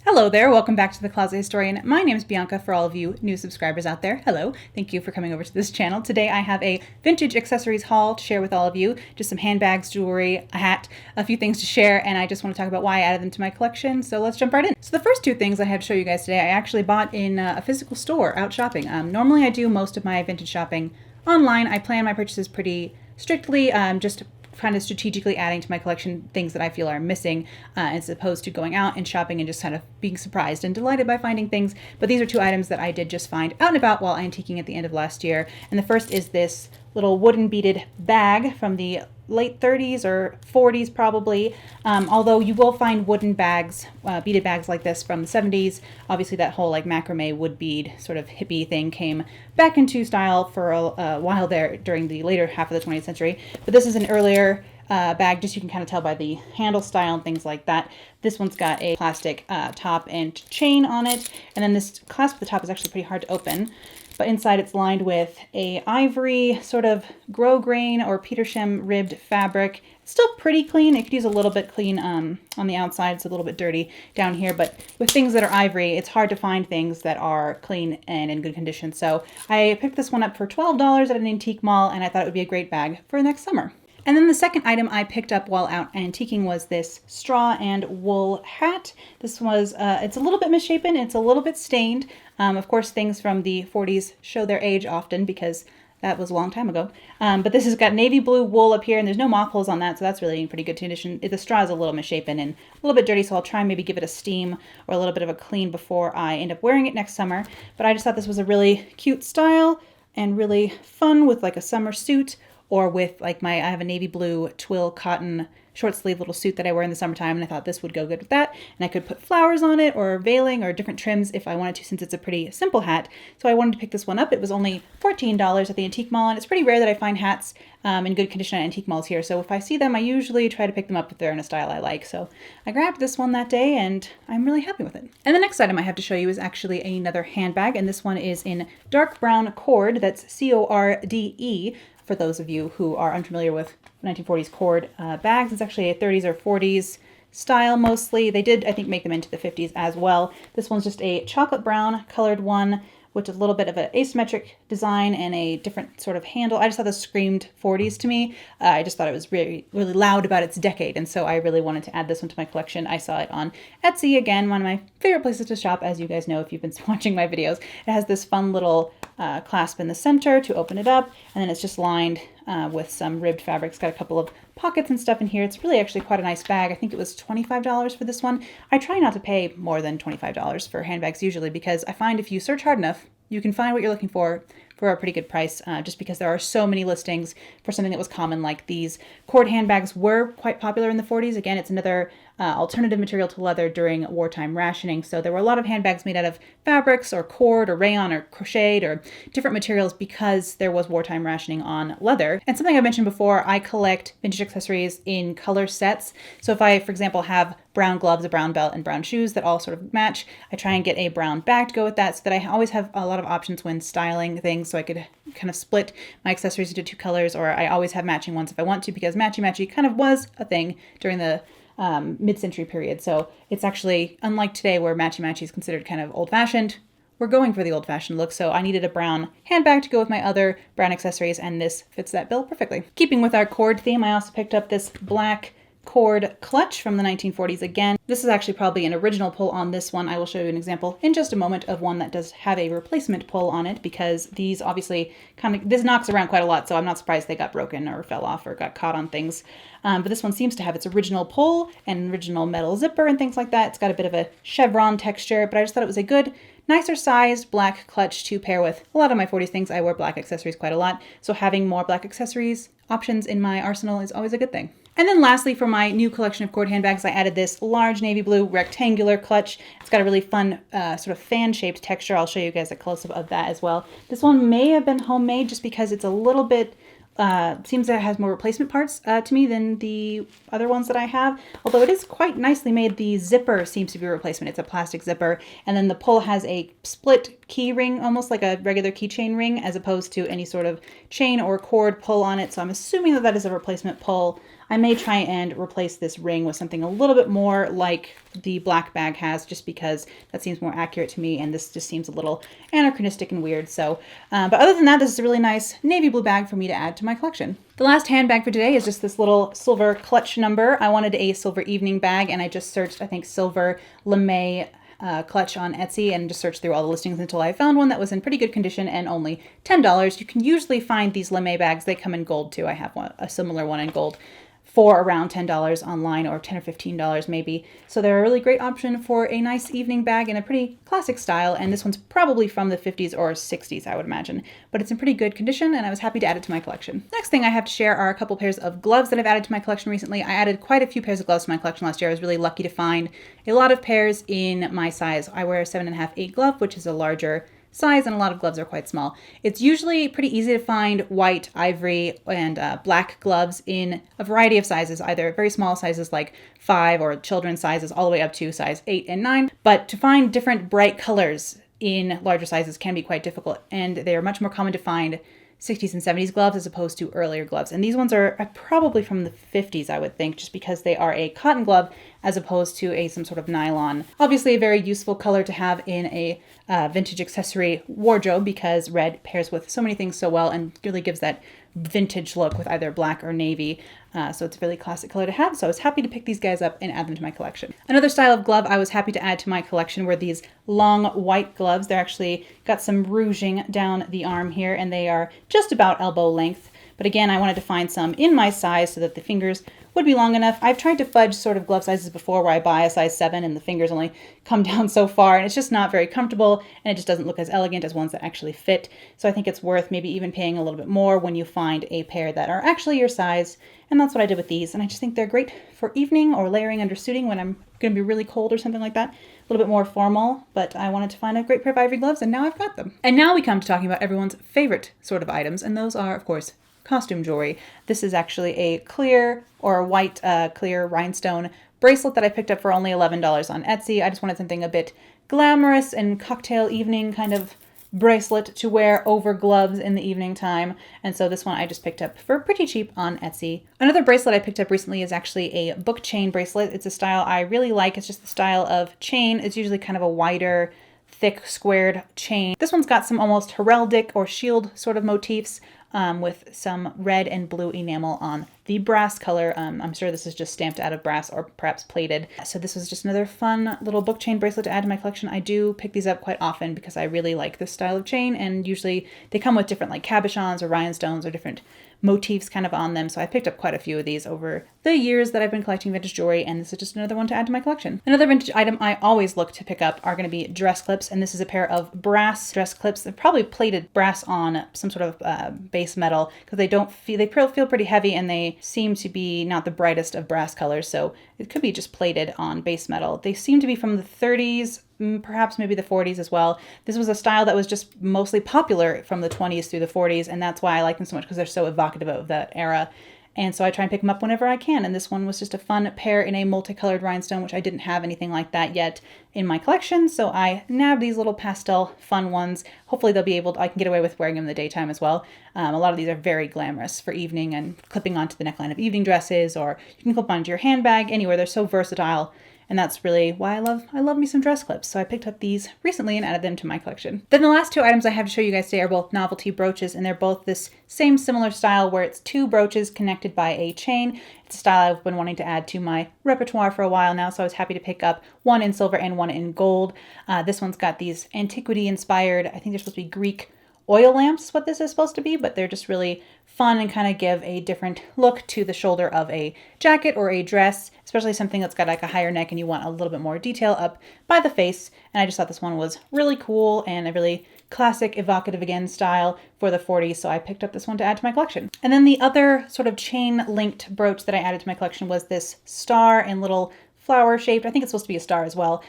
Hello there, welcome back to The Closet Historian. My name is Bianca for all of you new subscribers out there. Hello, thank you for coming over to this channel. Today I have a vintage accessories haul to share with all of you. Just some handbags, jewelry, a hat, a few things to share, and I just want to talk about why I added them to my collection, so let's jump right in. So the first two things I have to show you guys today I actually bought in a physical store out shopping. Normally I do most of my vintage shopping online. I plan my purchases pretty strictly, just kind of strategically adding to my collection things that I feel are missing, as opposed to going out and shopping and just kind of being surprised and delighted by finding things. But these are two items that I did just find out and about while antiquing at the end of last year. And the first is this little wooden beaded bag from the late 30s or 40s probably, although you will find wooden bags, beaded bags like this from the 70s. Obviously that whole like macrame wood bead sort of hippie thing came back into style for a while there during the later half of the 20th century. But this is an earlier bag, just you can kind of tell by the handle style and things like that. This one's got a plastic top and chain on it, and then this clasp at the top is actually pretty hard to open. But inside it's lined with a ivory sort of grosgrain or Petersham ribbed fabric. It's still pretty clean. It could use a little bit clean on the outside. It's a little bit dirty down here, but with things that are ivory, it's hard to find things that are clean and in good condition. So I picked this one up for $12 at an antique mall, and I thought it would be a great bag for next summer. And then the second item I picked up while out antiquing was this straw and wool hat. This was, it's a little bit misshapen, it's a little bit stained. Of course, things from the 40s show their age often because that was a long time ago. But this has got navy blue wool up here, and there's no moth on that, so that's really in pretty good condition. The straw is a little misshapen and a little bit dirty, so I'll try and maybe give it a steam or a little bit of a clean before I end up wearing it next summer. But I just thought this was a really cute style and really fun with like a summer suit, or with like I have a navy blue twill cotton short sleeve little suit that I wear in the summertime, and I thought this would go good with that. And I could put flowers on it or veiling or different trims if I wanted to, since it's a pretty simple hat. So I wanted to pick this one up. It was only $14 at the antique mall, and it's pretty rare that I find hats in good condition at antique malls here. So if I see them, I usually try to pick them up if they're in a style I like. So I grabbed this one that day, and I'm really happy with it. And the next item I have to show you is actually another handbag, and this one is in dark brown cord. That's C-O-R-D-E. For those of you who are unfamiliar with 1940s cord bags, it's actually a 30s or 40s style mostly. They did, I think, make them into the 50s as well. This one's just a chocolate brown colored one, which is a little bit of an asymmetric design and a different sort of handle. I just thought this screamed 40s to me. I just thought it was really, really loud about its decade, and so I really wanted to add this one to my collection. I saw it on Etsy, again, one of my favorite places to shop, as you guys know if you've been watching my videos. It has this fun little clasp in the center to open it up, and then it's just lined with some ribbed fabric. It's got a couple of pockets and stuff in here. It's really actually quite a nice bag. I think it was $25 for this one. I try not to pay more than $25 for handbags usually, because I find if you search hard enough, you can find what you're looking for a pretty good price, just because there are so many listings for something that was common like these. Cord handbags were quite popular in the 40s. Again, it's another alternative material to leather during wartime rationing. So there were a lot of handbags made out of fabrics or cord or rayon or crocheted or different materials because there was wartime rationing on leather. And something I mentioned before, I collect vintage accessories in color sets. So if I, for example, have brown gloves, a brown belt, and brown shoes that all sort of match, I try and get a brown bag to go with that so that I always have a lot of options when styling things, so I could kind of split my accessories into two colors, or I always have matching ones if I want to, because matchy-matchy kind of was a thing during the mid-century period. So it's actually, unlike today where matchy-matchy is considered kind of old-fashioned, we're going for the old-fashioned look, so I needed a brown handbag to go with my other brown accessories, and this fits that bill perfectly. Keeping with our cord theme, I also picked up this black cord clutch from the 1940s again. This is actually probably an original pull on this one. I will show you an example in just a moment of one that does have a replacement pull on it, because these obviously this knocks around quite a lot, so I'm not surprised they got broken or fell off or got caught on things. But this one seems to have its original pull and original metal zipper and things like that. It's got a bit of a chevron texture, but I just thought it was a good, nicer sized black clutch to pair with a lot of my 40s things. I wear black accessories quite a lot, so having more black accessories options in my arsenal is always a good thing. And then lastly, for my new collection of cord handbags, I added this large navy blue rectangular clutch. It's got a really fun sort of fan-shaped texture. I'll show you guys a close-up of that as well. This one may have been homemade just because it's a little bit, seems that it has more replacement parts to me than the other ones that I have. Although it is quite nicely made. The zipper seems to be a replacement. It's a plastic zipper. And then the pull has a split key ring, almost like a regular keychain ring, as opposed to any sort of chain or cord pull on it. So I'm assuming that that is a replacement pull. I may try and replace this ring with something a little bit more like the black bag has, just because that seems more accurate to me, and this just seems a little anachronistic and weird. So, but other than that, this is a really nice navy blue bag for me to add to my collection. The last handbag for today is just this little silver clutch number. I wanted a silver evening bag, and I just searched, I think, silver lame clutch on Etsy and just searched through all the listings until I found one that was in pretty good condition and only $10. You can usually find these lame bags. They come in gold too. I have a similar one in gold for around $10 online, or $10 or $15 maybe. So they're a really great option for a nice evening bag in a pretty classic style. And this one's probably from the 50s or 60s, I would imagine, but it's in pretty good condition, and I was happy to add it to my collection. Next thing I have to share are a couple pairs of gloves that I've added to my collection recently. I added quite a few pairs of gloves to my collection last year. I was really lucky to find a lot of pairs in my size. I wear a 7.5, 8 glove, which is a larger size, and a lot of gloves are quite small. It's usually pretty easy to find white, ivory, and black gloves in a variety of sizes, either very small sizes like 5 or children's sizes all the way up to size 8 and 9. But to find different bright colors in larger sizes can be quite difficult, and they are much more common to find 60s and 70s gloves as opposed to earlier gloves. And these ones are probably from the 50s, I would think, just because they are a cotton glove as opposed to some sort of nylon. Obviously a very useful color to have in a vintage accessory wardrobe, because red pairs with so many things so well and really gives that vintage look with either black or navy. So it's a really classic color to have. So I was happy to pick these guys up and add them to my collection. Another style of glove I was happy to add to my collection were these long white gloves. They're actually got some rouging down the arm here, and they are just about elbow length. But again, I wanted to find some in my size so that the fingers would be long enough. I've tried to fudge sort of glove sizes before, where I buy a size 7 and the fingers only come down so far, and it's just not very comfortable, and it just doesn't look as elegant as ones that actually fit. So I think it's worth maybe even paying a little bit more when you find a pair that are actually your size, and that's what I did with these. And I just think they're great for evening or layering under suiting when I'm going to be really cold or something like that. A little bit more formal, but I wanted to find a great pair of ivory gloves, and now I've got them. And now we come to talking about everyone's favorite sort of items, and those are, of course, costume jewelry. This is actually a clear or white clear rhinestone bracelet that I picked up for only $11 on Etsy. I just wanted something a bit glamorous and cocktail evening kind of bracelet to wear over gloves in the evening time. And so this one I just picked up for pretty cheap on Etsy. Another bracelet I picked up recently is actually a book chain bracelet. It's a style I really like. It's just the style of chain. It's usually kind of a wider, thick, squared chain. This one's got some almost heraldic or shield sort of motifs, with some red and blue enamel on the brass color. I'm sure this is just stamped out of brass or perhaps plated. So this was just another fun little book chain bracelet to add to my collection. I do pick these up quite often because I really like this style of chain, and usually they come with different like cabochons or rhinestones or different motifs kind of on them. So I picked up quite a few of these over the years that I've been collecting vintage jewelry, and this is just another one to add to my collection. Another vintage item I always look to pick up are going to be dress clips, and this is a pair of brass dress clips. They're probably plated brass on some sort of base metal, because they feel pretty heavy, and they seem to be not the brightest of brass colors, so it could be just plated on base metal. They seem to be from the 30s, perhaps maybe the 40s as well. This was a style that was just mostly popular from the 20s through the 40s, and that's why I like them so much, because they're so evocative of that era. And so I try and pick them up whenever I can. And this one was just a fun pair in a multicolored rhinestone, which I didn't have anything like that yet in my collection. So I nabbed these little pastel fun ones. Hopefully I can get away with wearing them in the daytime as well. A lot of these are very glamorous for evening and clipping onto the neckline of evening dresses, or you can clip onto your handbag, anywhere. They're so versatile. And that's really why I love me some dress clips. So I picked up these recently and added them to my collection. Then the last two items I have to show you guys today are both novelty brooches, and they're both this same similar style where it's two brooches connected by a chain. It's a style I've been wanting to add to my repertoire for a while now, so I was happy to pick up one in silver and one in gold. This one's got these antiquity inspired, I think they're supposed to be Greek oil lamps is what this is supposed to be, but they're just really fun and kind of give a different look to the shoulder of a jacket or a dress, especially something that's got like a higher neck and you want a little bit more detail up by the face. And I just thought this one was really cool and a really classic, evocative again style for the 40s, so I picked up this one to add to my collection. And then the other sort of chain linked brooch that I added to my collection was this star and little flower shaped, I think it's supposed to be a star as well,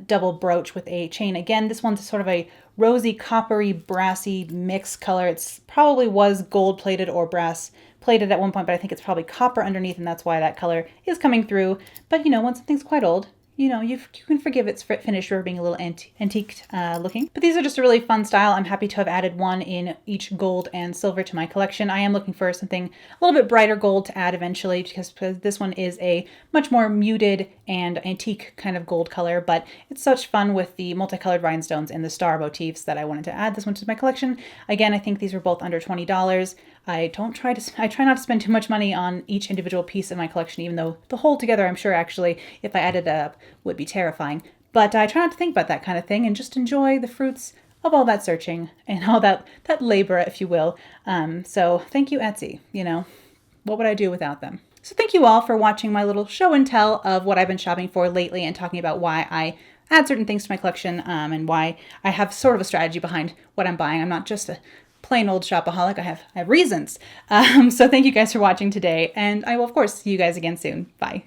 double brooch with a chain. Again, this one's sort of a rosy, coppery, brassy mix color. It's probably was gold plated or brass plated at one point, but I think it's probably copper underneath, and that's why that color is coming through. But you know, when something's quite old, you can forgive its finish for being a little antiqued looking. But these are just a really fun style. I'm happy to have added one in each gold and silver to my collection. I am looking for something a little bit brighter gold to add eventually, because this one is a much more muted and antique kind of gold color, but it's such fun with the multicolored rhinestones and the star motifs that I wanted to add this one to my collection. Again, I think these were both under $20. I try not to spend too much money on each individual piece of my collection, even though the whole together, I'm sure actually, if I added it up, would be terrifying. But I try not to think about that kind of thing and just enjoy the fruits of all that searching and all that labor, if you will. So thank you, Etsy. What would I do without them? So thank you all for watching my little show and tell of what I've been shopping for lately and talking about why I add certain things to my collection and why I have sort of a strategy behind what I'm buying. I'm not just a plain old shopaholic. I have reasons. So thank you guys for watching today, and I will of course see you guys again soon. Bye.